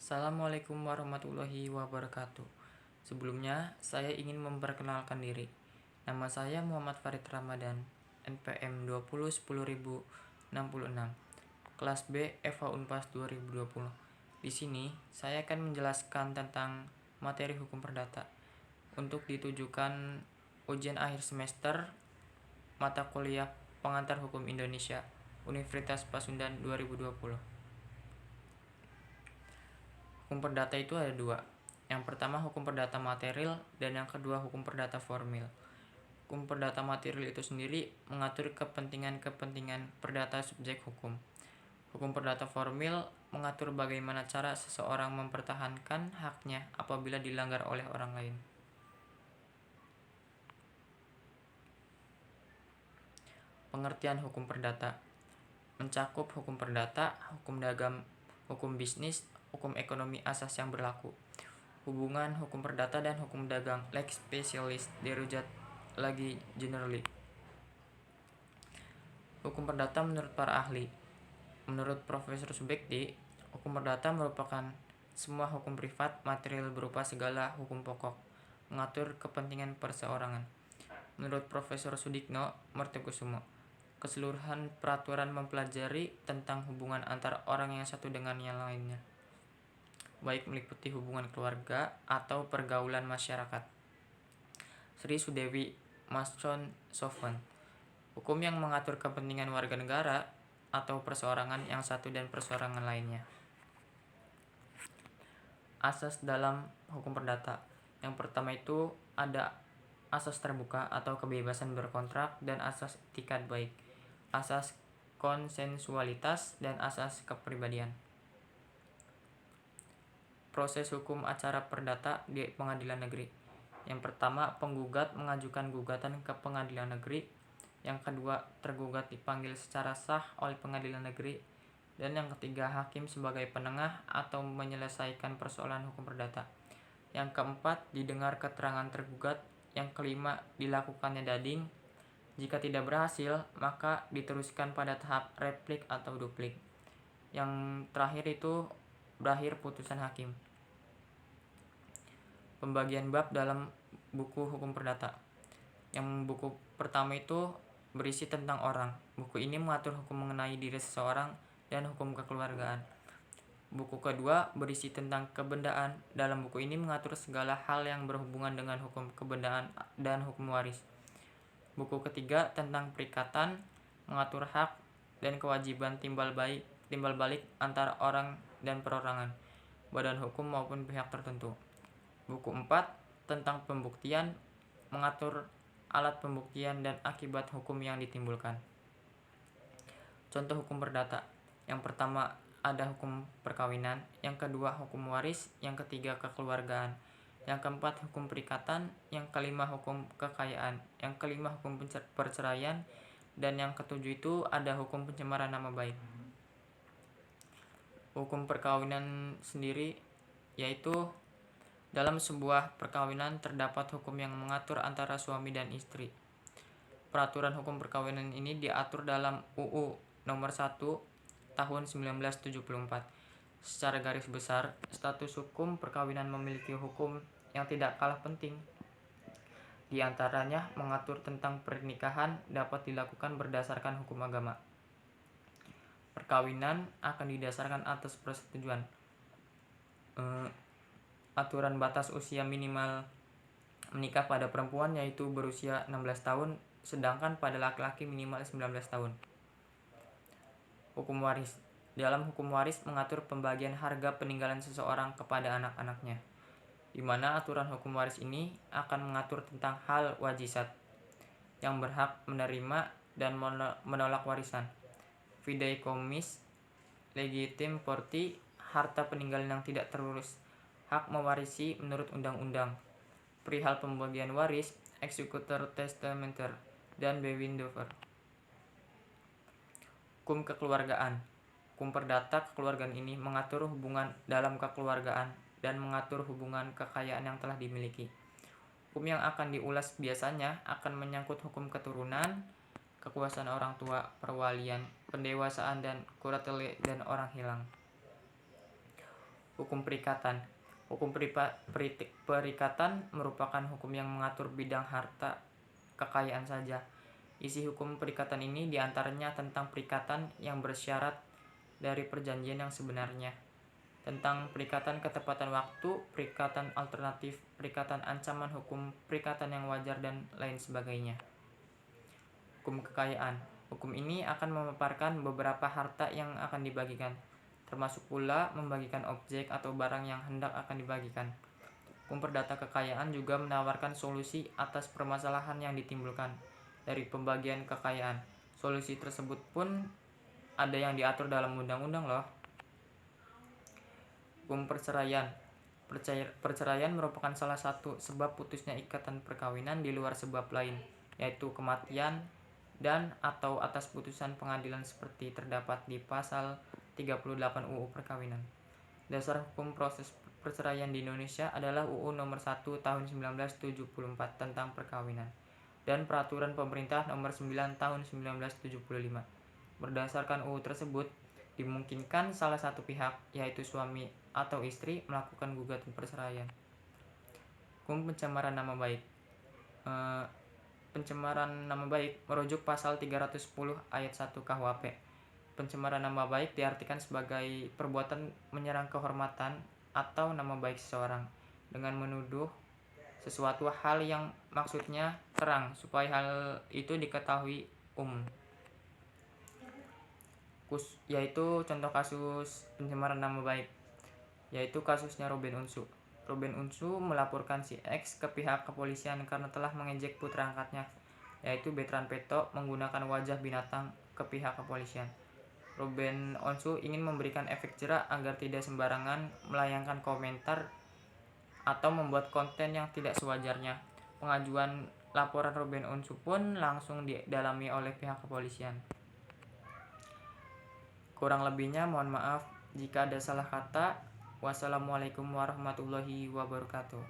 Assalamualaikum warahmatullahi wabarakatuh. Sebelumnya, saya ingin memperkenalkan diri. Nama saya Muhammad Farid Ramadan, NPM 2010066, kelas B FH Unpas 2020. Di sini, saya akan menjelaskan tentang materi hukum perdata untuk ditujukan ujian akhir semester mata kuliah Pengantar Hukum Indonesia Universitas Pasundan 2020. Hukum perdata itu ada dua. Yang pertama hukum perdata material dan yang kedua hukum perdata formil. Hukum perdata material itu sendiri mengatur kepentingan-kepentingan perdata subjek hukum. Hukum perdata formil mengatur bagaimana cara seseorang mempertahankan haknya apabila dilanggar oleh orang lain. Pengertian hukum perdata mencakup hukum perdata, hukum dagang, hukum bisnis, hukum ekonomi asas yang berlaku, hubungan hukum perdata dan hukum dagang, lex specialis, derujat lagi generally. Hukum perdata menurut para ahli. Menurut Profesor Subekti, hukum perdata merupakan semua hukum privat material berupa segala hukum pokok, mengatur kepentingan perseorangan. Menurut Profesor Sudikno Mertokusumo, keseluruhan peraturan mempelajari tentang hubungan antar orang yang satu dengan yang lainnya, baik meliputi hubungan keluarga atau pergaulan masyarakat. Sri Sudewi Mascon Sofwan, hukum yang mengatur kepentingan warga negara atau perseorangan yang satu dan perseorangan lainnya. Asas dalam hukum perdata. Yang pertama itu ada asas terbuka atau kebebasan berkontrak dan asas itikat baik, asas konsensualitas dan asas kepribadian. Proses hukum acara perdata di pengadilan negeri. Yang pertama, penggugat mengajukan gugatan ke pengadilan negeri. Yang kedua, tergugat dipanggil secara sah oleh pengadilan negeri. Dan yang ketiga, hakim sebagai penengah atau menyelesaikan persoalan hukum perdata. Yang keempat, didengar keterangan tergugat. Yang kelima, dilakukannya dading. Jika tidak berhasil, maka diteruskan pada tahap replik atau duplik. Yang terakhir itu berakhir putusan hakim. Pembagian bab dalam buku hukum perdata. Yang buku pertama itu berisi tentang orang. Buku ini mengatur hukum mengenai diri seseorang dan hukum kekeluargaan. Buku kedua berisi tentang kebendaan. Dalam buku ini mengatur segala hal yang berhubungan dengan hukum kebendaan dan hukum waris. Buku ketiga tentang perikatan, mengatur hak dan kewajiban timbal balik antara orang dan perorangan, badan hukum maupun pihak tertentu. Buku 4 tentang pembuktian, mengatur alat pembuktian dan akibat hukum yang ditimbulkan. Contoh hukum perdata. Yang pertama ada hukum perkawinan, yang kedua hukum waris, yang ketiga kekeluargaan, yang keempat hukum perikatan, yang kelima hukum kekayaan, yang kelima hukum perceraian, dan yang ketujuh itu ada hukum pencemaran nama baik. Hukum perkawinan sendiri yaitu dalam sebuah perkawinan terdapat hukum yang mengatur antara suami dan istri. Peraturan hukum perkawinan ini diatur dalam UU nomor 1 tahun 1974. Secara garis besar, status hukum perkawinan memiliki hukum yang tidak kalah penting. Di antaranya mengatur tentang pernikahan dapat dilakukan berdasarkan hukum agama. Perkawinan akan didasarkan atas persetujuan. Aturan batas usia minimal menikah pada perempuan yaitu berusia 16 tahun, sedangkan pada laki-laki minimal 19 tahun. Hukum waris. Dalam hukum waris mengatur pembagian harga peninggalan seseorang kepada anak-anaknya, di mana aturan hukum waris ini akan mengatur tentang hal wajisat yang berhak menerima dan menolak warisan, fideikommis, legitim porti, harta peninggalan yang tidak terurus, hak mewarisi menurut undang-undang, perihal pembagian waris, executor testamenter, dan bewindover. Hukum kekeluargaan. Hukum perdata kekeluargaan ini mengatur hubungan dalam kekeluargaan dan mengatur hubungan kekayaan yang telah dimiliki. Hukum yang akan diulas biasanya akan menyangkut hukum keturunan, kekuasaan orang tua, perwalian, pendewasaan dan kuratele dan orang hilang. Hukum perikatan. Perikatan merupakan hukum yang mengatur bidang harta kekayaan saja. Isi hukum perikatan ini diantaranya tentang perikatan yang bersyarat dari perjanjian yang sebenarnya, tentang perikatan ketepatan waktu, perikatan alternatif, perikatan ancaman hukum, perikatan yang wajar, dan lain sebagainya. Hukum kekayaan. Hukum ini akan memaparkan beberapa harta yang akan dibagikan, termasuk pula membagikan objek atau barang yang hendak akan dibagikan. Hukum perdata kekayaan juga menawarkan solusi atas permasalahan yang ditimbulkan dari pembagian kekayaan. Solusi tersebut pun ada yang diatur dalam undang-undang loh. Hukum perceraian. Perceraian merupakan salah satu sebab putusnya ikatan perkawinan di luar sebab lain, yaitu kematian dan atau atas putusan pengadilan seperti terdapat di pasal 38 UU Perkawinan. Dasar hukum proses perceraian di Indonesia adalah UU Nomor 1 Tahun 1974 tentang perkawinan dan Peraturan Pemerintah Nomor 9 Tahun 1975. Berdasarkan UU tersebut, dimungkinkan salah satu pihak, yaitu suami atau istri, melakukan gugatan perceraian. Hukum pencemaran nama baik. Pencemaran nama baik merujuk pasal 310 ayat 1 KUHP. Pencemaran nama baik diartikan sebagai perbuatan menyerang kehormatan atau nama baik seseorang dengan menuduh sesuatu hal yang maksudnya terang supaya hal itu diketahui umum. Yaitu contoh kasus pencemaran nama baik, yaitu kasusnya Ruben Onsu. Ruben Onsu melaporkan si X ke pihak kepolisian karena telah mengejek putra angkatnya, yaitu Bertrand Peto, menggunakan wajah binatang ke pihak kepolisian. Ruben Onsu ingin memberikan efek jerak agar tidak sembarangan melayangkan komentar atau membuat konten yang tidak sewajarnya. Pengajuan laporan Ruben Onsu pun langsung didalami oleh pihak kepolisian. Kurang lebihnya mohon maaf jika ada salah kata. Wassalamualaikum warahmatullahi wabarakatuh.